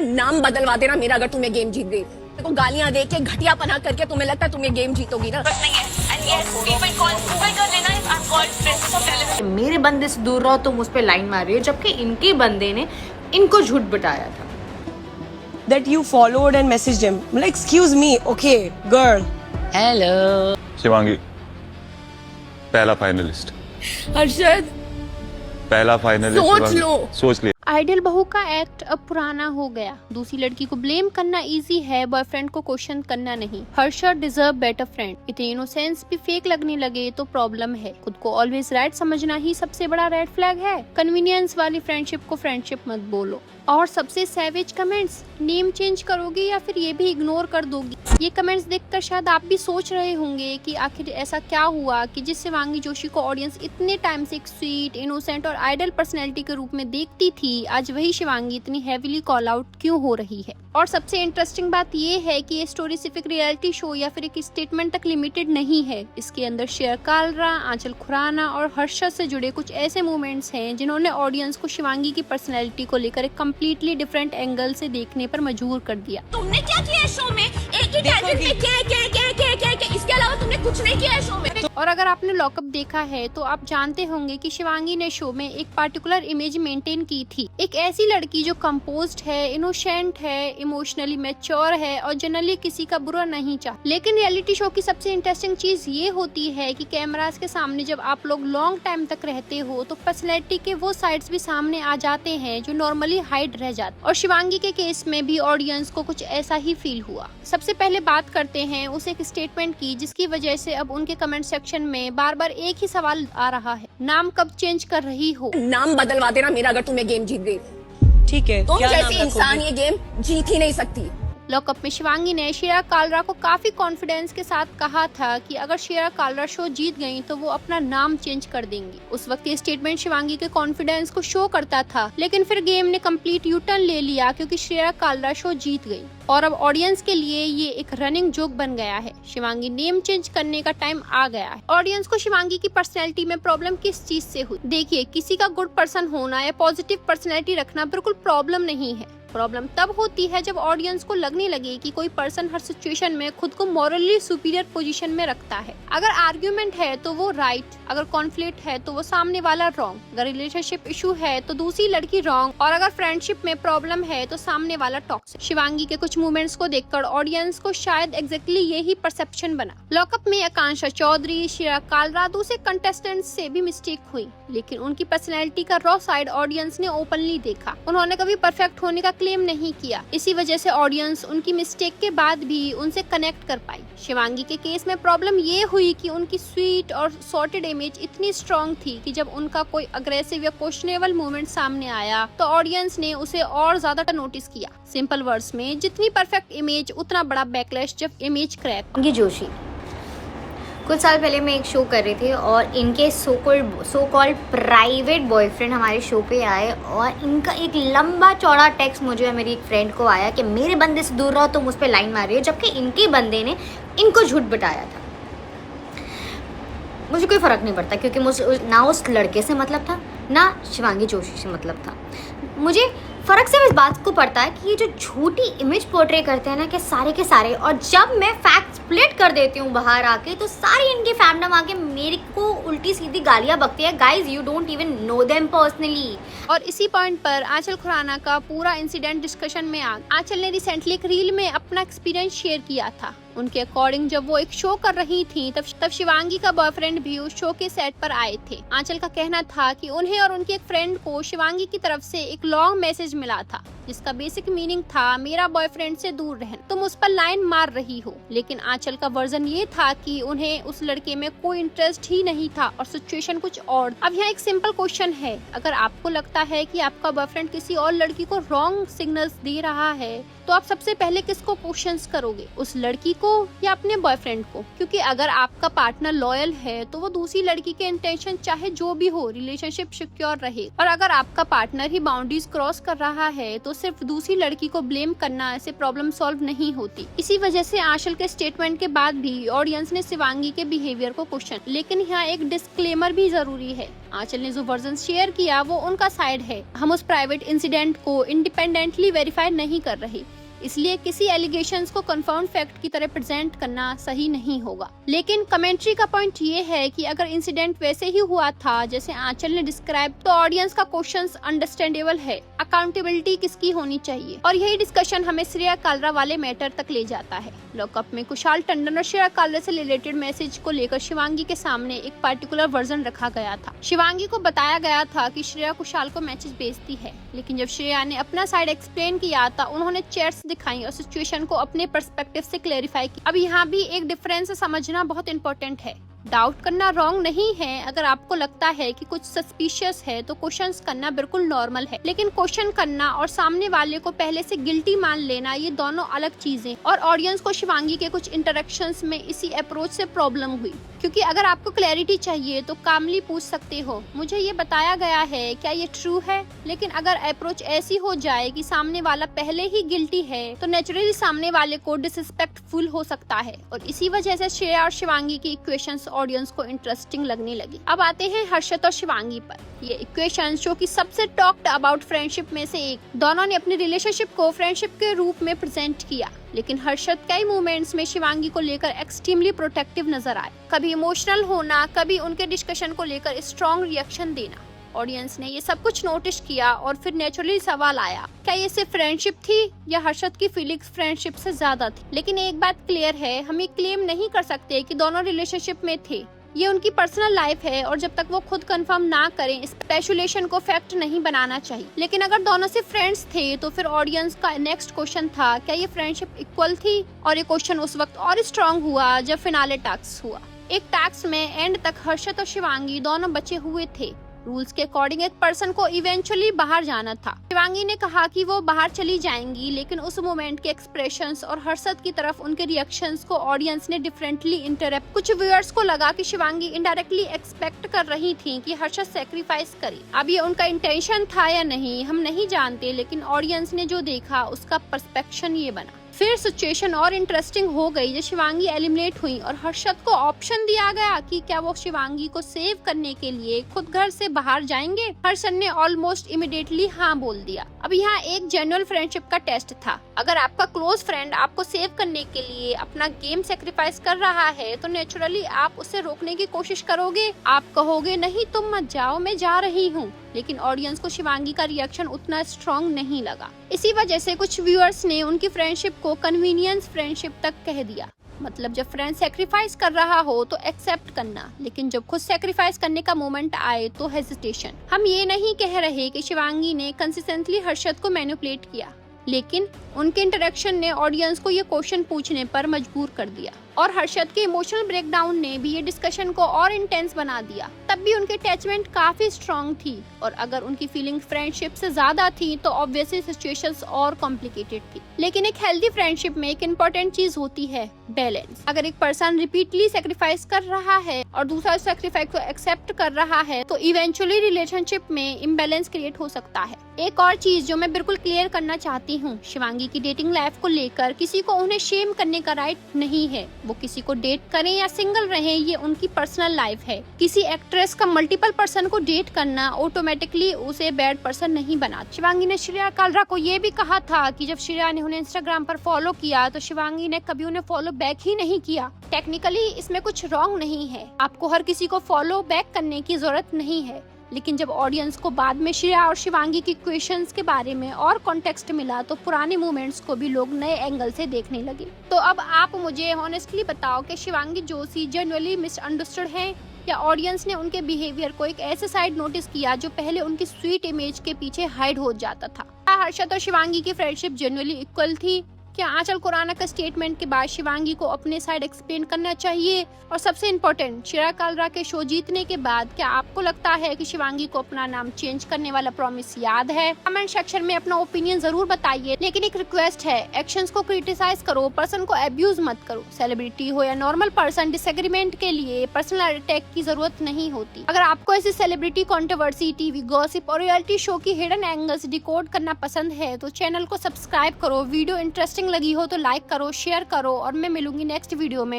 नाम बदलवा देना मेरा अगर तुम्हें गेम जीत गई। तो गालियां दे के घटिया पना करके तुम्हें लगता है तुम्हें गेम जीतोगी ना। मेरे बंदे से दूर रहो, तुम उस पे लाइन मार रही हो, जबकि इनके बंदे ने इनको झूठ बताया था। That you followed and messaged him. I'm like, excuse me, okay, girl. Hello Shivangi, पहला फाइनलिस्ट। हर्षद पहला फाइनलिस्ट सोच लो। सोच लिया। आइडियल बहू का एक्ट अब पुराना हो गया। दूसरी लड़की को ब्लेम करना इजी है, बॉयफ्रेंड को क्वेश्चन करना नहीं। Harshad deserve better friend. इतने इनोसेंस भी फेक लगने लगे तो प्रॉब्लम है। खुद को ऑलवेज राइट समझना ही सबसे बड़ा रेड फ्लैग है। कन्वीनियंस वाली फ्रेंडशिप को फ्रेंडशिप मत बोलो। और सबसे सैवेज कमेंट्स, नेम चेंज करोगी या फिर ये भी इग्नोर कर दोगी। ये कमेंट्स देखकर शायद आप भी सोच रहे होंगे कि आखिर ऐसा क्या हुआ कि जिस शिवांगी जोशी को ऑडियंस इतने टाइम से एक स्वीट, इनोसेंट और आइडल पर्सनैलिटी के रूप में देखती थी, आज वही शिवांगी इतनी हैवीली कॉल आउट क्यों हो रही है। और सबसे इंटरेस्टिंग बात ये है कि ये स्टोरी सिर्फ एक रियलिटी शो या फिर एक स्टेटमेंट तक लिमिटेड नहीं है। इसके अंदर शेयर कालरा, आंचल खुराना और हर्षद से जुड़े कुछ ऐसे मोमेंट्स हैं जिन्होंने ऑडियंस को शिवांगी की पर्सनैलिटी को लेकर एक कम्प्लीटली डिफरेंट एंगल से देखने पर मजबूर कर दिया। तुमने क्या किया शो में? एक ही टाइटल पे के इसके अलावा तुमने कुछ नहीं किया है शो में। और अगर आपने लॉकअप देखा है तो आप जानते होंगे कि शिवांगी ने शो में एक पार्टिकुलर इमेज मेंटेन की थी। एक ऐसी लड़की जो कंपोज्ड है, इनोसेंट है, इमोशनली मैच्योर है और जनरली किसी का बुरा नहीं चाहती। लेकिन रियलिटी शो की सबसे इंटरेस्टिंग चीज ये होती है कि कैमरास के सामने जब आप लोग लॉन्ग टाइम तक रहते हो तो पर्सनैलिटी के वो साइड्स भी सामने आ जाते हैं जो नॉर्मली हाइड रह जाते। और शिवांगी के केस में भी ऑडियंस को कुछ ऐसा ही फील हुआ। सबसे पहले बात करते हैं उस एक स्टेटमेंट की जिसकी वजह से अब उनके कमेंट सेक्शन में बार बार एक ही सवाल आ रहा है, नाम कब चेंज कर रही हो। नाम बदलवा देना मेरा अगर तुम्हें गेम जीत गई। ठीक है, तुम क्या नाम जैसी इंसान रखोगी? ये गेम जीत ही नहीं सकती। लॉकअप में शिवांगी ने श्रेया कालरा को काफी कॉन्फिडेंस के साथ कहा था कि अगर श्रेया कालरा शो जीत गई तो वो अपना नाम चेंज कर देंगी। उस वक्त ये स्टेटमेंट शिवांगी के कॉन्फिडेंस को शो करता था, लेकिन फिर गेम ने कंप्लीट यू टर्न ले लिया क्योंकि श्रेया कालरा शो जीत गई और अब ऑडियंस के लिए ये एक रनिंग जोक बन गया है। शिवांगी नेम चेंज करने का टाइम आ गया है। ऑडियंस को शिवांगी की पर्सनैलिटी में प्रॉब्लम किस चीज से हुई? देखिए, किसी का गुड पर्सन होना या पॉजिटिव पर्सनैलिटी रखना बिल्कुल प्रॉब्लम नहीं है। प्रॉब्लम तब होती है जब ऑडियंस को लगने लगे कि कोई पर्सन हर सिचुएशन में खुद को मॉरली सुपीरियर पोजीशन में रखता है। अगर आर्ग्यूमेंट है तो वो राइट, अगर कॉन्फ्लिक्ट है तो वो सामने वाला रॉन्ग, अगर रिलेशनशिप इशू है तो दूसरी लड़की रॉन्ग और अगर फ्रेंडशिप में प्रॉब्लम है तो सामने वाला टॉक्सिक। शिवांगी के कुछ मूवमेंट्स को देखकर ऑडियंस को शायद एग्जैक्टली यही परसेप्शन बना। लॉकअप में आकांक्षा चौधरी, श्रेया कालरा, दूसरे कंटेस्टेंट से भी मिस्टेक हुई, लेकिन उनकी पर्सनैलिटी का रॉ साइड ऑडियंस ने ओपनली देखा। उन्होंने कभी परफेक्ट होने का क्लेम नहीं किया। इसी वजह से ऑडियंस उनकी मिस्टेक के बाद भी उनसे कनेक्ट कर पाई। शिवांगी के केस में प्रॉब्लम ये हुई कि उनकी स्वीट और सॉर्टेड इमेज इतनी स्ट्रॉन्ग थी कि जब उनका कोई अग्रेसिव या क्वेश्चनेबल मूवमेंट सामने आया तो ऑडियंस ने उसे और ज्यादा नोटिस किया। सिंपल वर्ड्स में, जितनी परफेक्ट इमेज उतना बड़ा बैकलैश जब इमेज क्रैक। शिवांगी जोशी, कुछ साल पहले मैं एक शो कर रही थी और इनके सो कॉल्ड प्राइवेट बॉयफ्रेंड हमारे शो पे आए और इनका एक लंबा चौड़ा टेक्स्ट मुझे और मेरी एक फ्रेंड को आया कि मेरे बंदे से दूर रहो, तुम उस पर लाइन मार रही हो, जबकि इनके बंदे ने इनको झूठ बताया था। मुझे कोई फ़र्क नहीं पड़ता क्योंकि मुझे ना उस लड़के से मतलब था ना शिवांगी जोशी से मतलब था। मुझे फ़र्क सिर्फ इस बात को पड़ता है कि ये जो झूठी इमेज पोर्ट्रे करते हैं ना कि सारे के सारे, और जब मैं फैक्ट स्प्लिट कर देती हूँ बाहर आके तो सारी इनके फैंडम आके मेरे को उल्टी सीधी गालियाँ बकती है। Guys, you don't even know them personally. और इसी पॉइंट पर आंचल खुराना का पूरा इंसिडेंट डिस्कशन में आ। आंचल ने रिसेंटली एक रील में अपना एक्सपीरियंस शेयर किया था। उनके अकॉर्डिंग जब वो एक शो कर रही थी तब शिवांगी का बॉयफ्रेंड भी उस शो के सेट पर आए थे। आंचल का कहना था कि उन्हें और उनकी एक फ्रेंड को शिवांगी की तरफ से एक लॉन्ग मैसेज मिला था जिसका बेसिक मीनिंग था, मेरा बॉयफ्रेंड से दूर रहना, तुम उस पर लाइन मार रही हो। लेकिन आंचल का वर्जन ये था कि उन्हें उस लड़के में कोई इंटरेस्ट ही नहीं था और सिचुएशन कुछ और। अब यहाँ एक सिंपल क्वेश्चन है, अगर आपको लगता है कि आपका बॉयफ्रेंड किसी और लड़की को रॉन्ग सिग्नल्स दे रहा है तो आप सबसे पहले किसको क्वेश्चंस करोगे, उस लड़की को या अपने बॉयफ्रेंड को? क्योंकि अगर आपका पार्टनर लॉयल है तो वो दूसरी लड़की के इंटेंशन चाहे जो भी हो, रिलेशनशिप सिक्योर रहे। और अगर आपका पार्टनर ही बाउंड्रीज क्रॉस कर रहा है तो सिर्फ दूसरी लड़की को ब्लेम करना से प्रॉब्लम सॉल्व नहीं होती। इसी वजह से आंचल के स्टेटमेंट के बाद भी ऑडियंस ने शिवांगी के बिहेवियर को क्वेश्चन। लेकिन यहाँ एक डिस्क्लेमर भी जरूरी है, आंचल ने जो वर्जन शेयर किया वो उनका साइड है। हम उस प्राइवेट इंसिडेंट को इंडिपेंडेंटली वेरीफाई नहीं कर रहे, इसलिए किसी एलिगेशंस को कंफर्म फैक्ट की तरह प्रेजेंट करना सही नहीं होगा। लेकिन कमेंट्री का पॉइंट ये है कि अगर इंसिडेंट वैसे ही हुआ था जैसे आंचल ने डिस्क्राइब, तो ऑडियंस का क्वेश्चंस अंडरस्टैंडेबल है। अकाउंटेबिलिटी किसकी होनी चाहिए, और यही डिस्कशन हमें श्रेया कालरा वाले मैटर तक ले जाता है। लॉकअप में कुशाल टंडन और श्रेया कालरा से रिलेटेड मैसेज को लेकर शिवांगी के सामने एक पार्टिकुलर वर्जन रखा गया था। शिवांगी को बताया गया था कि श्रेया कुशाल को मैसेज भेजती है, लेकिन जब श्रेया ने अपना साइड एक्सप्लेन किया था, उन्होंने चैट्स दिखाई और सिचुएशन को अपने पर्सपेक्टिव से क्लेरिफाई किया। अब यहाँ भी एक डिफरेंस समझना बहुत इंपॉर्टेंट है। डाउट करना रॉन्ग नहीं है। अगर आपको लगता है कि कुछ सस्पिशियस है तो क्वेश्चंस करना बिल्कुल नॉर्मल है, लेकिन क्वेश्चन करना और सामने वाले को पहले से गिल्टी मान लेना, ये दोनों अलग चीजें। और ऑडियंस को शिवांगी के कुछ इंटरेक्शंस में इसी अप्रोच से प्रॉब्लम हुई, क्योंकि अगर आपको क्लैरिटी चाहिए तो कामली पूछ सकते हो, मुझे ये बताया गया है, क्या ये ट्रू है। लेकिन अगर अप्रोच ऐसी हो जाए कि सामने वाला पहले ही गिल्टी है, तो नेचुरली सामने वाले को डिसरिस्पेक्टफुल हो सकता है। और इसी वजह से श्रेया और शिवांगी की इक्वेशंस ऑडियंस को इंटरेस्टिंग लगने लगी। अब आते हैं हर्षद और शिवांगी पर। ये इक्वेशंस जो कि सबसे टॉक्ड अबाउट फ्रेंडशिप में से एक, दोनों ने अपनी रिलेशनशिप को फ्रेंडशिप के रूप में प्रेजेंट किया। लेकिन हर्षद कई मोमेंट्स में शिवांगी को लेकर एक्सट्रीमली प्रोटेक्टिव नजर आए, कभी इमोशनल होना, कभी उनके डिस्कशन को लेकर स्ट्रॉन्ग रिएक्शन देना। ऑडियंस ने ये सब कुछ नोटिस किया और फिर नेचुरली सवाल आया, क्या ये सिर्फ फ्रेंडशिप थी या हर्षद की फीलिंग्स फ्रेंडशिप से ज्यादा थी। लेकिन एक बात क्लियर है, हम ये क्लेम नहीं कर सकते कि दोनों रिलेशनशिप में थे। ये उनकी पर्सनल लाइफ है और जब तक वो खुद कंफर्म ना करें, स्पेशुलेशन को फैक्ट नहीं बनाना चाहिए। लेकिन अगर दोनों सिर्फ फ्रेंड्स थे तो फिर ऑडियंस का नेक्स्ट क्वेश्चन था, क्या ये फ्रेंडशिप इक्वल थी। और ये क्वेश्चन उस वक्त और स्ट्रॉन्ग हुआ जब फिनाले टास्क हुआ। एक टास्क में एंड तक हर्षद और शिवांगी दोनों बचे हुए थे। रूल्स के अकॉर्डिंग एक पर्सन को इवेंचुअली बाहर जाना था। शिवांगी ने कहा कि वो बाहर चली जाएंगी, लेकिन उस मोमेंट के एक्सप्रेशंस और हर्षद की तरफ उनके रिएक्शंस को ऑडियंस ने डिफरेंटली इंटरप्ट। कुछ व्यूअर्स को लगा कि शिवांगी इनडायरेक्टली एक्सपेक्ट कर रही थी कि हर्षद सैक्रिफाइस करे। अब ये उनका इंटेंशन था या नहीं हम नहीं जानते, लेकिन ऑडियंस ने जो देखा उसका पर्सपेक्शन ये बना। फिर सिचुएशन और इंटरेस्टिंग हो गई जब शिवांगी एलिमिनेट हुई और हर्षद को ऑप्शन दिया गया कि क्या वो शिवांगी को सेव करने के लिए खुद घर से बाहर जाएंगे। हर्षद ने ऑलमोस्ट इमीडिएटली हाँ बोल दिया। अब यहाँ एक जेन्युइन फ्रेंडशिप का टेस्ट था। अगर आपका क्लोज फ्रेंड आपको सेव करने के लिए अपना गेम सेक्रीफाइस कर रहा है तो नेचुरली आप उसे रोकने की कोशिश करोगे। आप कहोगे नहीं तुम मत जाओ, मैं जा रही हूँ। लेकिन ऑडियंस को शिवांगी का रिएक्शन उतना स्ट्रॉन्ग नहीं लगा। इसी वजह से कुछ व्यूअर्स ने उनकी फ्रेंडशिप को कन्वीनियंस फ्रेंडशिप तक कह दिया। मतलब जब फ्रेंड सेक्रीफाइस कर रहा हो तो एक्सेप्ट करना, लेकिन जब खुद सेक्रीफाइस करने का मोमेंट आए तो हेजिटेशन। हम ये नहीं कह रहे कि शिवांगी ने कंसिस्टेंटली हर्षद को मैनिपुलेट किया, लेकिन उनके इंटरेक्शन ने ऑडियंस को ये क्वेश्चन पूछने पर मजबूर कर दिया। और हर्षद के इमोशनल ब्रेकडाउन ने भी ये डिस्कशन को और इंटेंस बना दिया। तब भी उनकी अटैचमेंट काफी स्ट्रॉन्ग थी, और अगर उनकी फीलिंग फ्रेंडशिप से ज्यादा थी तो ऑब्वियसली सिचुएशंस और कॉम्प्लिकेटेड थी। लेकिन एक हेल्दी फ्रेंडशिप में एक इम्पोर्टेंट चीज होती है बैलेंस। अगर एक पर्सन रिपीटली सेक्रीफाइस कर रहा है और दूसरा सेक्रीफाइस को एक्सेप्ट कर रहा है तो इवेंचुअली रिलेशनशिप में इम्बैलेंस क्रिएट हो सकता है। एक और चीज जो मैं बिल्कुल क्लियर करना चाहती हूँ, शिवांगी की डेटिंग लाइफ को लेकर किसी को उन्हें शेम करने का राइट नहीं है। वो किसी को डेट करें या सिंगल रहें, ये उनकी पर्सनल लाइफ है। किसी एक्ट्रेस का मल्टीपल पर्सन को डेट करना ऑटोमेटिकली उसे बैड पर्सन नहीं बनाता। शिवांगी ने श्रेया कालरा को ये भी कहा था कि जब श्रेया ने उन्हें इंस्टाग्राम पर फॉलो किया तो शिवांगी ने कभी उन्हें फॉलो बैक ही नहीं किया। टेक्निकली इसमें कुछ रॉन्ग नहीं है, आपको हर किसी को फॉलो बैक करने की जरूरत नहीं है। लेकिन जब ऑडियंस को बाद में श्रेया और शिवांगी की क्वेश्चंस के बारे में और कॉन्टेक्स्ट मिला तो पुराने मोमेंट्स को भी लोग नए एंगल से देखने लगे। तो अब आप मुझे ऑनेस्टली बताओ कि शिवांगी जोशी जेन्युइनली मिसअंडरस्टूड है या ऑडियंस ने उनके बिहेवियर को एक ऐसे साइड नोटिस किया जो पहले उनकी स्वीट इमेज के पीछे हाइड हो जाता था। हर्षद और शिवांगी की फ्रेंडशिप जेन्युइनली इक्वल थी क्या आंचल खुराना का स्टेटमेंट के बाद शिवांगी को अपने साइड एक्सप्लेन करना चाहिए? और सबसे इम्पोर्टेंट, श्रेया कालरा के शो जीतने के बाद क्या आपको लगता है कि शिवांगी को अपना नाम चेंज करने वाला प्रॉमिस याद है? कमेंट सेक्शन में अपना ओपिनियन जरूर बताइए, लेकिन एक रिक्वेस्ट है, एक्शंस को क्रिटिसाइज करो, पर्सन को अब्यूज मत करो। सेलिब्रिटी हो या नॉर्मल पर्सन, डिसएग्रीमेंट के लिए पर्सनल अटैक की जरूरत नहीं होती। अगर आपको ऐसी सेलिब्रिटी कंट्रोवर्सी, टीवी गॉसिप और रियलिटी शो की हिडन एंगल्स डिकोड करना पसंद है तो चैनल को सब्सक्राइब करो। वीडियो इंटरेस्टिंग लगी हो तो लाइक करो, शेयर करो और मैं मिलूंगी नेक्स्ट वीडियो में।